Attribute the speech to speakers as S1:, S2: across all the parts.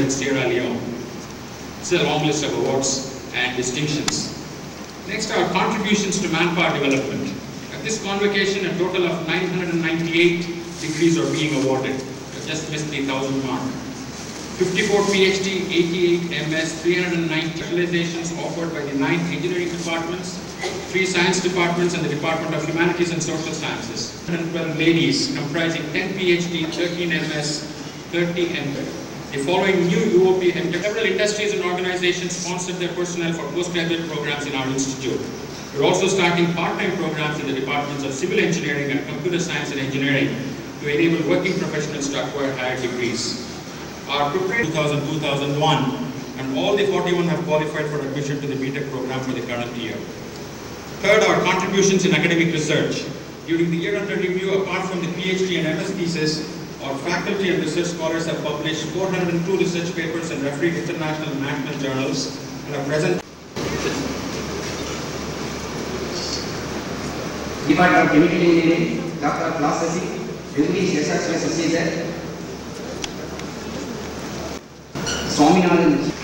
S1: and Sierra Leone. It's a long list of awards and distinctions. Next are contributions to manpower development. At this convocation, a total of 998 degrees are being awarded. I just missed the 1,000 mark. 54 PhD, 88 MS, 390 specializations offered by the 9 engineering departments, 3 science departments and the Department of Humanities and Social Sciences. 112 ladies comprising 10 PhD, 13 MS, 30 MPhil. The following new UOP have several industries and organizations sponsored their personnel for postgraduate programs in our institute. We're also starting part-time programs in the departments of civil engineering and computer science and engineering to enable working professionals to acquire higher degrees. Our prepared 2000-2001 and all the 41 have qualified for admission to the BTech program for the current year. Third, our contributions in academic research. During the year under review, apart from the PhD and MS thesis, our faculty and research scholars have published 402 research papers in refereed international and national journals and are present.
S2: Department of Chemical Engineering, Doctor of Philosophy, English Research Associate, Swaminathan.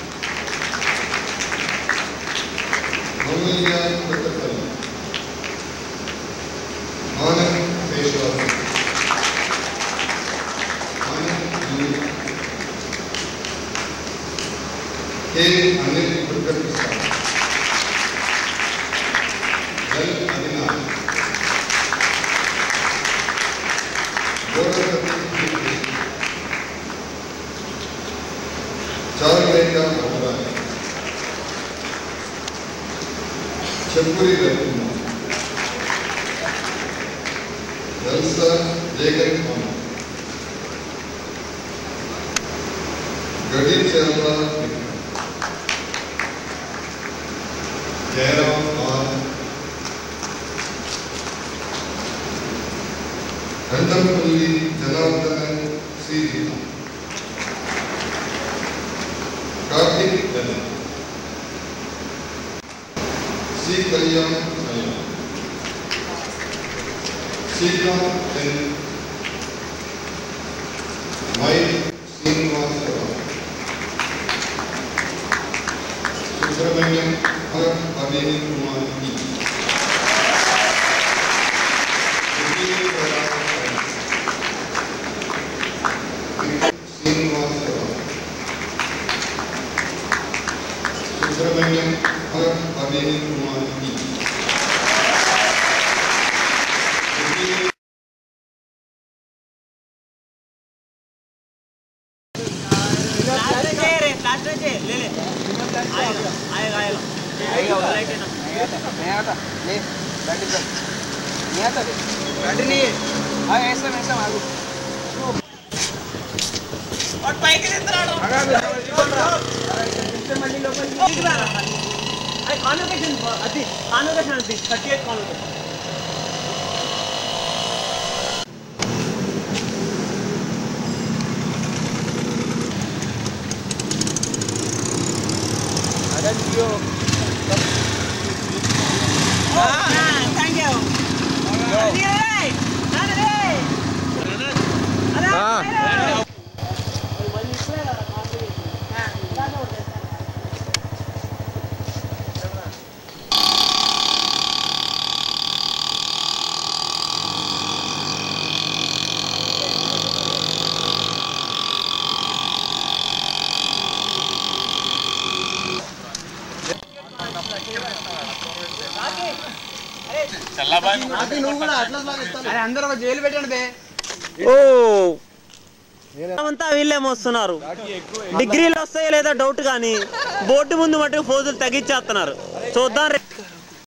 S3: Chapuri Ratna, Elsa Jagan Mama, Gadin Selva, Jairam R, Kandampalli Janardhanan C. Rita, Karthik Dana, C. Kalyan Sayan, Sita N. Mike Srinivasara, Subramanian R. Abhini Kumar E. Srinivasara, Subramanian R. Abhini Kumar E.
S4: Thank you. అందరూ jail పెట్టండి బే. ఓ అంతా వీళ్ళే మోస్తున్నారు. డిగ్రీలు వస్తాయో లేదా doubt కానీ board ముందు మటుకు ఫోజులు తగ్గించేస్తున్నారు. చూద్దాం.